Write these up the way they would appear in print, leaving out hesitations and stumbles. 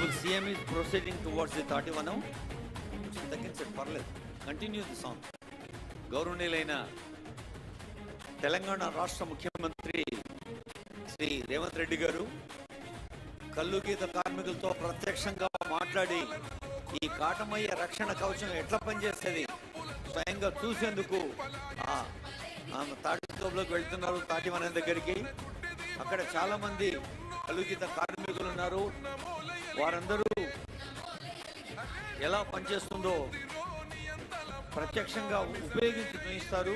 Honorable CM is proceeding towards the 31. పర్లేదు, continue the song. గౌరవనీయులైన తెలంగాణ రాష్ట్ర ముఖ్యమంత్రి శ్రీ రేవంత్ రెడ్డి గారు కల్లు గీత కార్మికులతో ప్రత్యక్షంగా మాట్లాడి ఈ కాటమయ్య రక్షణ కవచం ఎట్లా పనిచేస్తుంది స్వయంగా చూసేందుకు తాటితోపులోకి వెళ్తున్నారు. తాటివనం దగ్గరికి అక్కడ చాలా మంది కల్లు గీత కార్మికులు ఉన్నారు. వారందరూ ఎలా పనిచేస్తుందో ప్రత్యక్షంగా ఉపయోగించి చూపిస్తారు.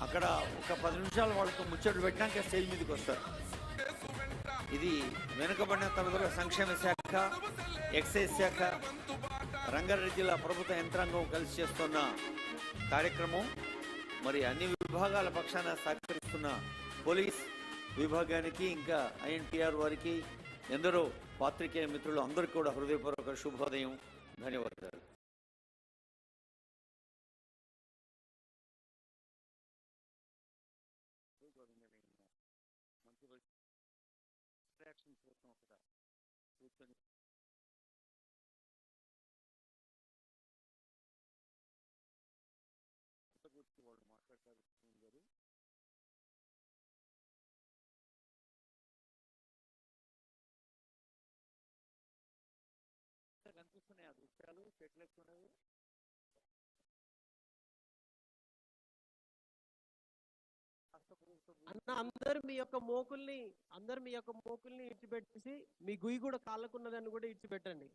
అక్కడ ఒక 10 నిమిషాలు వాళ్ళతో ముచ్చట్లు పెట్టినాక స్టేజ్ మీదకి వస్తారు. ఇది వెనుకబడిన తరగతుల సంక్షేమ శాఖ, ఎక్సైజ్ శాఖ, రంగారెడ్డి జిల్లా ప్రభుత్వ యంత్రాంగం కలిసి చేస్తున్న కార్యక్రమం. మరి అన్ని విభాగాల పక్షాన సహకరిస్తున్న పోలీస్ విభాగానికి, ఇంకా INTR వారికి, ఎందరో పాత్రికేయ మిత్రులు అందరికీ కూడా హృదయపూర్వక శుభోదయం, ధన్యవాదాలు. కనిపిస్తున్నాయి ఆ దృశ్యాలు, చెట్లు ఎక్కున్నాయి. అన్న అందరు మీ యొక్క మోకుల్ని ఇచ్చిపెట్టేసి మీ గుయ్యి కూడా కాళ్ళకున్నదాన్ని కూడా ఇచ్చిపెట్టండి.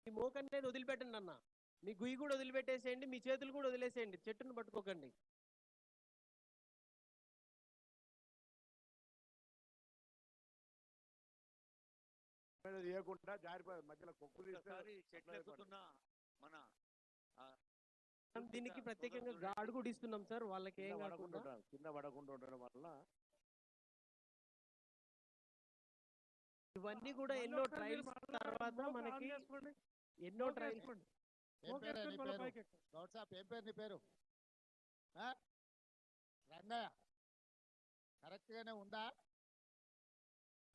మీ మోకన్నేది వదిలిపెట్టండి అన్న. మీ గుయ్యి కూడా వదిలిపెట్టేసేయండి, మీ చేతులు కూడా వదిలేసేయండి, చెట్టును పట్టుకోకండి. దీనికి ప్రత్యేకంగా గాడు కూడా ఇస్తున్నాం సార్, వాళ్ళకి ఏం కాకుండా కింద పడకుండా ఉండడం వల్ల ఇవన్నీ కూడా ఎన్నో ట్రయల్స్ తర్వాత మనకి ఎన్నో ట్రయల్స్. ఏం పేరు నీ పేరు? రంగయ్య, కరెక్ట్ గానే ఉందా?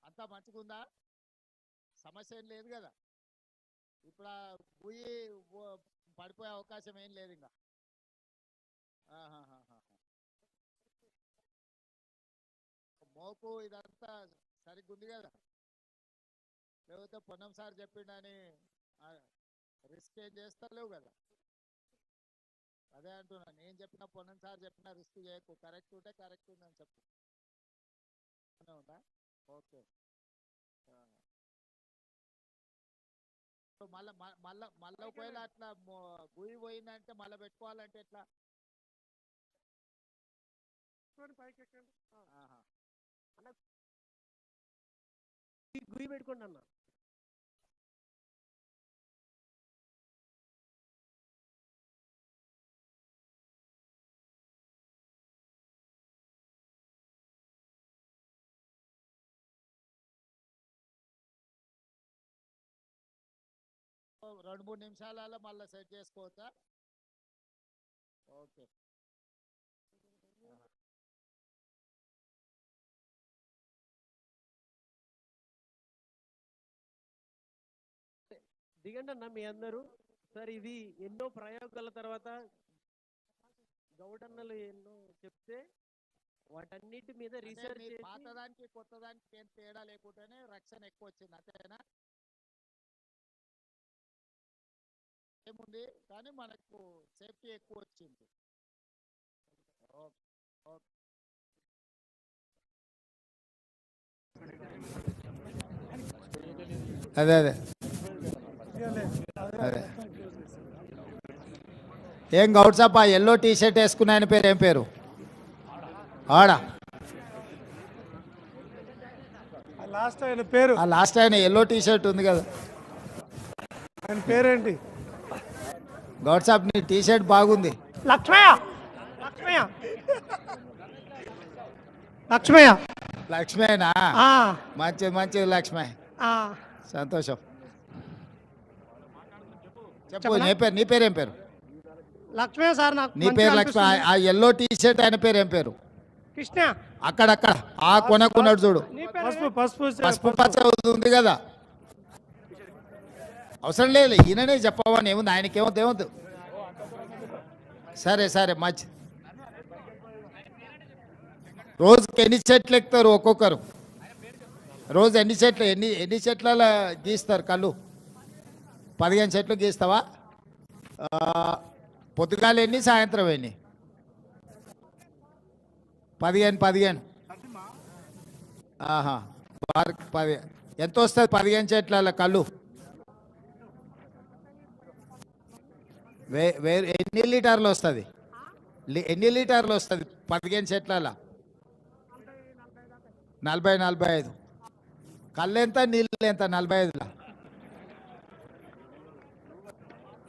అంతా మంచిగుందా? సమస్య ఏం లేదు కదా? ఇప్పుడు గుయ్యి పడిపోయే అవకాశం ఏం లేదు ఇంకా. మోపు ఇదంతా సరిగ్గా ఉంది కదా? లేకపోతే పొన్నం సార్ చెప్పిండని రిస్క్ ఏం చేస్తలేవు కదా? అదే అంటున్నా, నేను చెప్పిన పొన్నం సార్ చెప్పిన రిస్క్ చేయకు, కరెక్ట్ ఉంటే కరెక్ట్ ఉందని చెప్పు. ఉందా? ఓకే. మళ్ళా ఒకవేళ అట్లా గుయ్యి పోయిందంటే మళ్ళీ పెట్టుకోవాలంటే ఎట్లా? గుయ్యి పెట్టుకోండి అన్న. రెండు మూడు నిమిషాలలో మళ్ళీ సెట్ చేసుకోవచ్చా? ఓకే. దిగండి అన్న మీ అందరూ. సార్ ఇది ఎన్నో ప్రయోగాల తర్వాత గౌడన్నలు ఎన్నో చెప్తే వాటన్నిటి మీద రీసెర్చ్ చేసి పాతదానికి కొత్తదానికి ఏం తేడా లేకుండానే రక్షణ ఎక్కువ వచ్చింది, అంతేనా? ఏముంది కానీ మనకు సేఫ్టీ ఎక్కువ వచ్చింది. అదే అదే అదే ఏం గౌడ్సాప్ ఆ ఎల్లో టీషర్ట్ వేసుకున్న ఆయన పేరు ఏం పేరు? ఆడా లాస్ట్ ఆయన ఎల్లో టీషర్ట్ ఉంది కదా, ఆయన పేరేంటి? గౌడ్సాప్ నీ టీషర్ట్ బాగుంది. లక్ష్మేనా? మంచిది మంచిది లక్ష్మే, సంతోషం. చెప్పు నీ పేరు ఏం పేరు? లక్ష్మే సార్. నాకు నీ మంచిగా పేరు లక్ష్మి. అనిపిస్తుంది. ఆ ఎల్లో టీ షర్ట్ ఆయన పేరు ఏం పేరు? కృష్ణ. అక్కడక్కడ ఆ కొనకున్నాడు చూడు, నీ పేరు పసుపు పసుపు పచ్చ ఉంది కదా. అవసరం లేదు, ఈయననే చెప్పవని ఏముంది, ఆయనకేమవుతుంది. సరే సరే మంచి. రోజుకి ఎన్ని చెట్లు ఎక్కుతారు ఒక్కొక్కరు? రోజు ఎన్ని చెట్ల గీస్తారు కళ్ళు? 15 చెట్లు గీస్తావా? పొద్దుగాల ఎన్ని, సాయంత్రం ఎన్ని? 15. ఆహా, 10. ఎంత వస్తుంది 15 చెట్ల కళ్ళు? ఎన్ని లీటర్లు వస్తుంది? 15 చెట్ల? 40-45. కళ్ళు ఎంత, నీళ్ళు ఎంత? 45.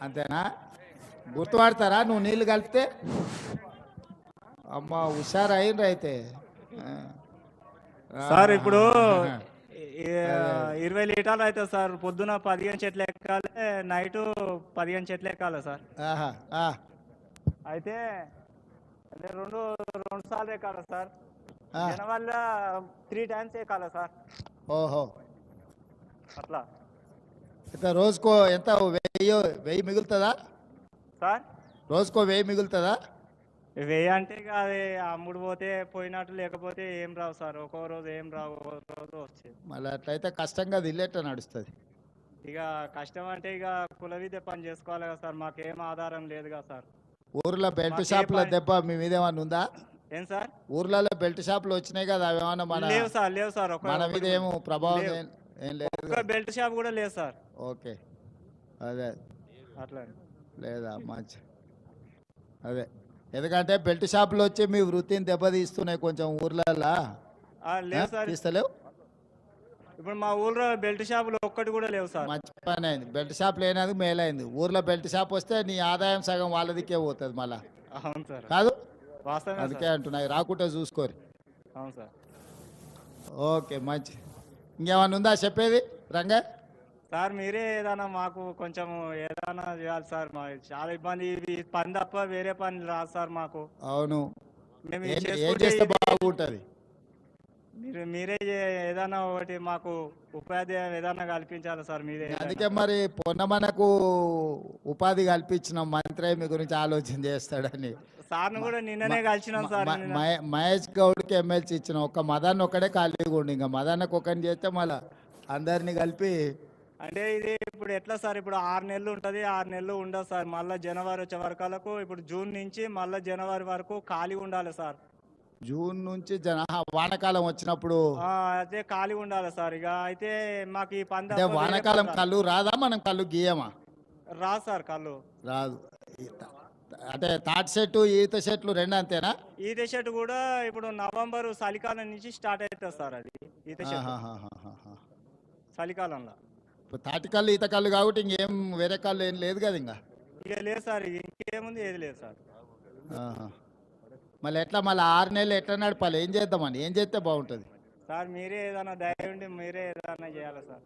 అంతేనా? గుర్తుపడతారా నువ్వు నీళ్ళు కలిపితే? అమ్మ హుషారు అయిండ్రు అయితే. సార్ ఇప్పుడు 20 లీటర్లు అవుతుంది సార్. పొద్దున 15 చెట్లు ఎక్కాలి, నైట్ 15 చెట్లు ఎక్కాలి సార్. ఆహా, ఆ. అయితే అంటే రెండు సార్లు ఎక్కాలి సార్. ఆ. దానివల్ల 3 టైమ్స్ ఎక్కాలి సార్. ఓహో, అట్లా అయితే రోజుకో ఎంత? 1000 మిగులుతుందా సార్. రోజుకో 1000 మిగులుతుందా? 1000 అంటే ఇక అది అమ్ముడు పోతే పోయినట్టు, లేకపోతే ఏం రావు సార్. ఒక్కో రోజు ఏం రావు, ఒక్కో రోజు వచ్చేది. మళ్ళీ అట్లయితే కష్టంగా దిల్లేట నడుస్తుంది. ఇక కష్టం అంటే ఇక కుల విద్య పని చేసుకోవాలి కదా సార్. మాకేం ఆధారం లేదు కదా సార్. ఊర్లో బెల్ట్ షాపుల దెబ్బ మీ మీద ఏమన్నా ఉందా? ఏం సార్? ఊర్లలో బెల్ట్ షాపులు వచ్చినాయి కదా, అవి ఏమన్నా లేవు సార్. మన మీద ఏమో ప్రభావం లేవు. ఏం లేదు. ఒక్క బెల్ట్ షాప్ కూడా లేదు సార్. ఓకే, అదే అట్లా లేదా మంచి. అదే, ఎందుకంటే బెల్ట్ షాపులు వచ్చి మీ వృత్తిని దెబ్బతీస్తున్నాయి కొంచెం ఊర్లలో. లేవు సార్. తీస్తలేవు? ఇప్పుడు మా ఊర్లో బెల్ట్ షాపులు ఒక్కటి కూడా లేవు సార్. మంచి పని అయింది, బెల్ట్ షాప్ లేనందుకు మేలైంది. ఊర్లో బెల్ట్ షాప్ వస్తే నీ ఆదాయం సగం వాళ్ళదికే పోతుంది మళ్ళా. అవును సార్, కాదు? వాస్తవమే అందుకే సార్. అంటున్నాయి, రాకుంటే చూసుకోరు. అవును సార్. ఓకే మంచి. ఇంకేమన్నా ఉందా చెప్పేది రంగా? సార్ మీరే ఏదైనా మాకు కొంచెం ఏదైనా చేయాలి సార్. మా చాలా ఇబ్బంది. ఇది పని తప్ప వేరే పని రాదు సార్ మాకు. అవును, మేము ఏం ఇది చేస్తే చేసుకుంటే బాగుంటుంది? మీరే ఏదైనా ఒకటి మాకు ఉపాధ్యాయం ఏదైనా కల్పించాలి సార్. మీరే అందుకే మరి పొన్నమనకు ఉపాధి కల్పించిన మంత్రి మీ గురించి ఆలోచన చేస్తాడని. సార్ను కూడా నిన్ననే కలిసినాం సార్. మహేష్ గౌడ్కి ఎమ్మెల్సీ ఇచ్చిన ఒక్క మదాన్ని ఒక్కడే ఖాళీగా ఉండి, ఇంకా మదాన్నకు ఒకరిని చేస్తే మళ్ళీ అందరినీ కలిపి. అంటే ఇది ఇప్పుడు ఎట్లా సార్? ఇప్పుడు 6 నెలలు ఉంటుంది, 6 నెలలు ఉండదు సార్. మళ్ళీ జనవరి వచ్చే వరకు, ఇప్పుడు జూన్ నుంచి మళ్ళీ జనవరి వరకు ఖాళీ ఉండాలి సార్. జూన్ నుంచి వానాకాలం వచ్చినప్పుడు అయితే ఖాళీ ఉండాలి సార్. ఇక అయితే మాకు ఈ పంద అంటే వానాకాలం కళ్ళు రాదా? మనం కళ్ళు గీయమా? రాదు సార్ కళ్ళు. రాదు. అంటే తాటి చెట్టు ఈత చెట్లు రెండు అంతేనా? ఈత చెట్టు కూడా ఇప్పుడు నవంబర్ చలికాలం నుంచి స్టార్ట్ అవుతుంది సార్. అది ఈత చెట్టు చలికాలంలో. తాటి కళ్ళు ఈత కళ్ళు కాబట్టి ఇంకేం వేరే కళ్ళు ఏం లేదు కదా ఇంకా? ఇక లేదు సార్, ఇంకేముంది ఏది లేదు సార్. మళ్ళీ ఎట్లా మళ్ళీ 6 నెలలు ఎట్లా నడపాలి? ఏం చేద్దామని, ఏం చేస్తే బాగుంటుంది సార్? మీరే ఏదైనా దయ ఉండి మీరే ఏదైనా చేయాలి సార్.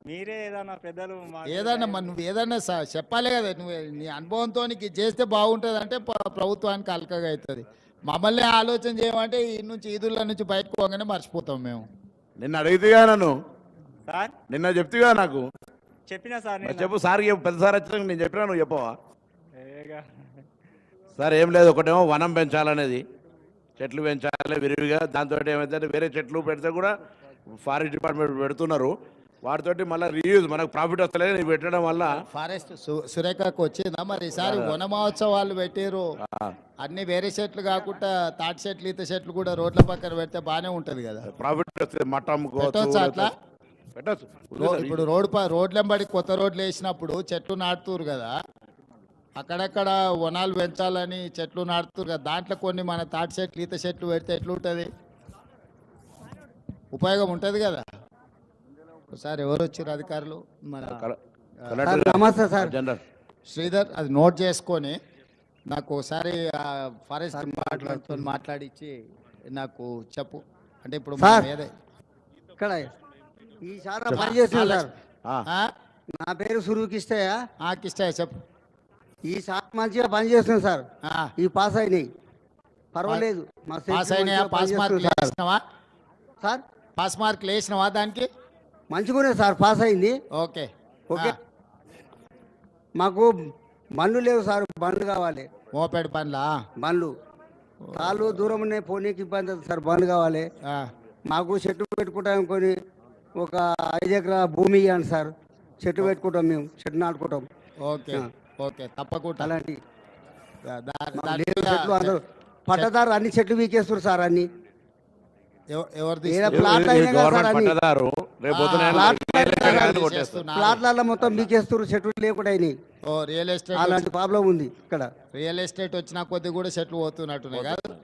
మీరే ఏదైనా పెద్దలు ఏదన్నా నువ్వు ఏదన్నా చెప్పాలి కదా. నువ్వు నీ అనుభవంతో నీకు చేస్తే బాగుంటుంది అంటే ప్రభుత్వానికి అలకగా అవుతుంది. మమ్మల్ని ఆలోచన చేయమంటే ఈ నుంచి ఈదుల నుంచి బయటకు పోగానే మర్చిపోతాం మేము. నిన్న అడిగితేగా నన్ను సార్, నిన్న చెప్తేగా నాకు చెప్పినా సార్. చెప్పు సార్, పెద్ద సార్ వచ్చినాక నేను చెప్పినా, నువ్వు చెప్పవా? ఏగా సార్ ఏం లేదు, ఒకటేమో వనం పెంచాలనేది, చెట్లు పెంచాలి విరివిగా. దాంతో ఏమైతే వేరే చెట్లు పెడితే కూడా ఫారెస్ట్ డిపార్ట్మెంట్ పెడుతున్నారు, వాటితోటి మళ్ళీ రీయూజ్ మనకు ప్రాఫిట్ వస్తలేదు. నీకు పెట్టడం వల్ల ఫారెస్ట్ సురేఖకు వచ్చిందా మరి? ఈసారి వన మహోత్సవాలు పెట్టారు, అన్ని వేరే చెట్లు కాకుండా తాటి చెట్లు ఈత చెట్లు కూడా రోడ్ల పక్కన పెడితే బాగానే ఉంటది కదా, ప్రాఫిట్ వస్తుంది. మట్టం పెట్టొచ్చు అట్లా పెట్టచ్చు. ఇప్పుడు రోడ్లెంబడి కొత్త రోడ్లు వేసినప్పుడు చెట్లు నాటుతురు కదా, అక్కడక్కడ వనాలు పెంచాలని చెట్లు నాటుతురు కదా, దాంట్లో కొన్ని మన తాటి చెట్లు ఈత చెట్లు పెడితే ఎట్లుంటుంది? ఉపయోగం ఉంటుంది కదా. ఒకసారి ఎవరు వచ్చారు అధికారులు? మన నమస్తే సార్, జనరల్ శ్రీధర్, అది నోట్ చేసుకొని నాకు ఒకసారి ఫారెస్ట్ డిపార్ట్మెంట్తో మాట్లాడించి నాకు చెప్పు. అంటే ఇప్పుడు ఇక్కడ ఈసారి పని చేస్తున్నాం సార్. నా పేరు సురుకిష్టయ్య. కిష్టయ్య చెప్పు. ఈ షాప్ మంచిగా పనిచేస్తుంది సార్. ఆ, ఈ పాస్ అయినాయి, పర్వాలేదు. మా సెట్ పాస్ అయినాయా? మంచిగా పాస్ మార్కులు పనిచేస్తుంది సార్. వేసినావా? సార్ పాస్ మార్కులు వేసినావా దానికి? మంచిగానే సార్, పాస్ అయింది. Okay okay. మాకు బండ్లు లేవు సార్, బండ్లు కావాలి. మోపెడ్ పనులా? బండ్లు కాళ్ళు దూరం ఉన్నాయి, పోనీకి ఇబ్బంది అవుతుంది సార్, బండ్లు కావాలి. ఆ, మాకు చెట్టు పెట్టుకుంటాం కొని ఒక 5 ఎకరాల భూమి ఇవ్వండి సార్. చెట్టు పెట్టుకుంటాం, మేము చెట్టు నాటుకుంటాం. ఓకే ఓకే తప్పకుండా. అలాంటి దాని మాకు లేవు మీద చెట్లు. అందరూ పట్టదారు అన్ని చెట్లు వీకేస్తారు సార్. అన్ని ఎవరు ఏదో తీసుకు- ప్లాట్లు అయినా కదా సార్, గవర్నమెంట్ అన్ని పట్టదారు రేపు పొద్దున ప్లాట్లు కొట్టేస్తారు. చేస్తున్నారు. ప్లాట్లలో మొత్తం వీకేస్తారు, చెట్లు లేకుండా అయినాయి. ఓ రియల్ ఎస్టేట్ అలాంటి ప్రాబ్లం ఉంది ఇక్కడ రియల్ ఎస్టేట్ వచ్చిన కొద్ది కూడా చెట్లు పోతున్నట్టున్నాయి కాదు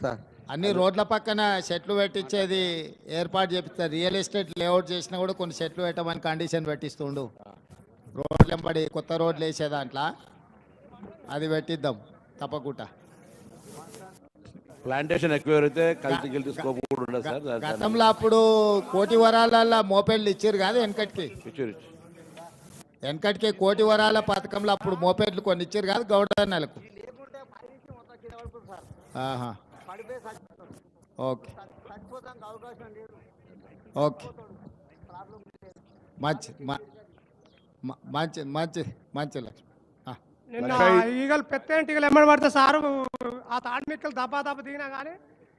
సార్. అన్ని రోడ్ల పక్కన చెట్లు పెట్టించేది ఏర్పాటు చేపిస్తారు. రియల్ ఎస్టేట్ లేఅవుట్ చేసినా కూడా కొన్ని చెట్లు పెట్టమని కండిషన్ పెట్టిస్తుండు. రోడ్లు వెంబడి కొత్త రోడ్లు వేసే దాంట్లో అది పెట్టిద్దాం తప్పకుండా. ప్లాంటేషన్ ఎక్కువ అయితే కలిసి స్కోప్ కూడా ఉండదు సార్. గతంలో అప్పుడు కోటి వరాల మోపెడ్లు ఇచ్చారు కాదు వెనకటికి. వెనకటికి కోటి వరాల పథకంలో అప్పుడు మోపెడ్లు కొన్ని ఇచ్చారు కాదు గౌడన్నలకు. ఆహా ఓకే ఓకే మంచి మంచి మంచి మంచి లక్ష్మి. నిన్న ఈగలు పెద్ద ఈగలు ఎమ్మడి పడితే సారు ఆ తాడిమిక్కలు దప్ప దిగినా కానీ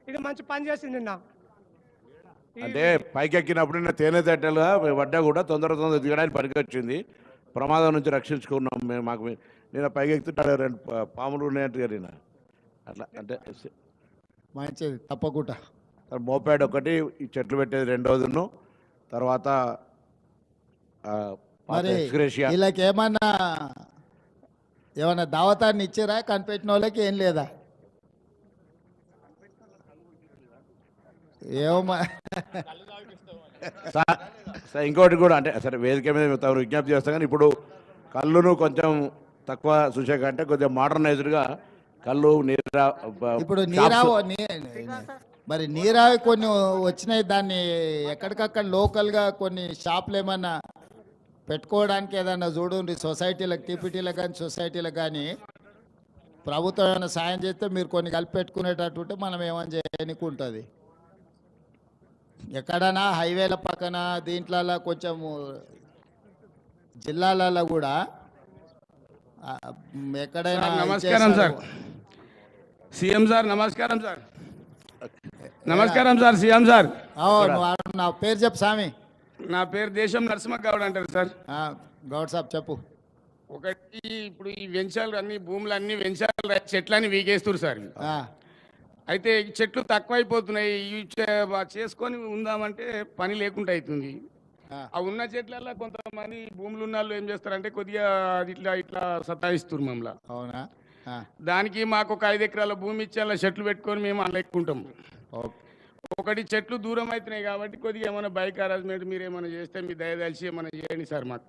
ఇది మంచి పని చేసింది నిన్న. అంటే పైకెక్కినప్పుడు నిన్న తేనె తట్టెలుగా పడ్డా కూడా తొందర దిగడానికి పనికొచ్చింది. ప్రమాదం నుంచి రక్షించుకున్నాం మేము. మాకు నేను పైకెక్కుతుంటే 2 పాములు ఉన్నాయంట నిన్న. అట్లా అంటే మంచిది తప్పకుండా. మోపాడ్ ఒకటి, ఈ చెట్లు పెట్టేది 2వదిను, తర్వాత మరి ఎక్స్గ్రేషియా. వీళ్ళకి ఏమన్నా దావతాన్ని ఇచ్చారా? కనిపెట్టిన వాళ్ళకి ఏం లేదా? ఏమో సార్ ఇంకోటి కూడా అంటే సరే వేదిక మీద తమరు విజ్ఞప్తి చేస్తాం కానీ ఇప్పుడు కళ్ళును కొంచెం తక్కువ చూసే కంటే కొద్దిగా మోడర్నైజ్డ్గా కళ్ళు ఇప్పుడు మరి నీరావి కొన్ని వచ్చినాయి. దాన్ని ఎక్కడికక్కడ లోకల్గా కొన్ని షాపులు ఏమన్నా పెట్టుకోవడానికి ఏదన్నా చూడండి. సొసైటీలకు, టీపీటీలకు కానీ సొసైటీలకు కానీ ప్రభుత్వం ఏమైనా సాయం చేస్తే మీరు కొన్ని కలిపి పెట్టుకునేటట్టుంటే మనం ఏమైనా చేయడానికి ఉంటుంది. ఎక్కడైనా హైవేల పక్కన దీంట్లలో కొంచెం జిల్లాలలో కూడా ఎక్కడైనా నమస్కారం సార్. సీఎం సార్ నమస్కారం సార్. నమస్కారం సార్ సీఎం సార్. నా పేరు చెప్పు స్వామి. నా పేరు దేశం నరసింహ గౌడ్ అంటారు సార్. గౌడ్ సాబ్ చెప్పు. ఒకటి ఇప్పుడు ఈ వెంచాలు అన్ని భూములు అన్ని వెంచాలు చెట్లని వీకేస్తారు సార్. అయితే ఈ చెట్లు తక్కువైపోతున్నాయి. చేసుకొని ఉందామంటే పని లేకుండా అవుతుంది. ఆ ఉన్న చెట్లలో కొంతమంది భూములు ఉన్న వాళ్ళు ఏం చేస్తారంటే కొద్దిగా ఇట్లా ఇట్లా సతాయిస్తారు మమ్మల్ని. అవునా? దానికి మాకు ఒక 5 ఎకరాల భూమి ఇచ్చి అలా చెట్లు పెట్టుకొని మేము అలా ఎక్కుంటాం. ఒకటి చెట్లు దూరం అవుతున్నాయి కాబట్టి కొద్దిగా ఏమైనా బైక్ అరేంజ్మెంట్ మీరు ఏమైనా చేస్తే మీ దయదలిసి ఏమైనా చేయండి సార్ మాకు.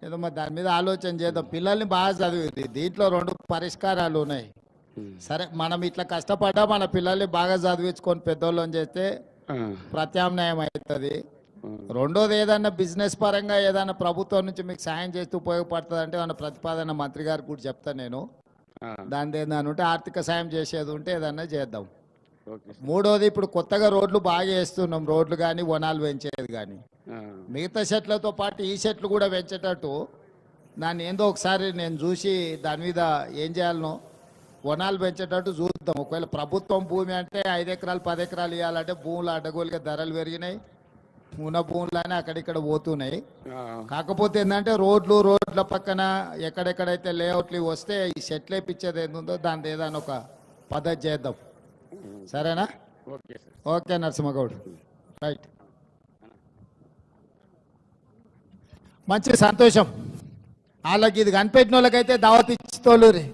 ఏదో మరి దాని మీద ఆలోచన చేద్దాం. పిల్లల్ని బాగా చదివి దీంట్లో 2 పరిష్కారాలు ఉన్నాయి. సరే మనం ఇట్లా కష్టపడ్డా మన పిల్లల్ని బాగా చదివించుకొని పెద్దోళ్ళని చేస్తే ప్రత్యామ్నాయం అవుతుంది. రెండోది ఏదన్నా బిజినెస్ పరంగా ఏదైనా ప్రభుత్వం నుంచి మీకు సాయం చేస్తూ ఉపయోగపడుతుంది అంటే మన ప్రతిపాదన మంత్రి గారికి కూడా చెప్తాను నేను. దాని ఏదైనా ఉంటే ఆర్థిక సాయం చేసేది ఉంటే ఏదన్నా చేద్దాం. మూడోది ఇప్పుడు కొత్తగా రోడ్లు బాగా వేస్తున్నాం. రోడ్లు కానీ వనాలు పెంచేది కానీ మిగతా చెట్లతో పాటు ఈ చెట్లు కూడా పెంచేటట్టు దాన్ని ఏందో ఒకసారి నేను చూసి దాని మీద ఏం చేయాలనో వనాలు పెంచేటట్టు చూద్దాం. ఒకవేళ ప్రభుత్వం భూమి అంటే 5 ఎకరాలు 10 ఎకరాలు ఇవ్వాలంటే భూములు అడ్డగోలుగా ధరలు పెరిగినాయి. ఉన్న భూములనే అక్కడిక్కడ పోతున్నాయి. కాకపోతే ఏంటంటే రోడ్ల పక్కన ఎక్కడెక్కడైతే లేఅవుట్లు వస్తే ఈ చెట్లు వేపించేది ఏందో దాని ఏదైనా ఒక పద్ధతి చేద్దాం. సరేనా? Okay Narasimha Goud right. మంచి సంతోషం. వాళ్ళకి ఇది కనిపెట్టిన వాళ్ళకైతే దావత్ ఇచ్చి తోలురి.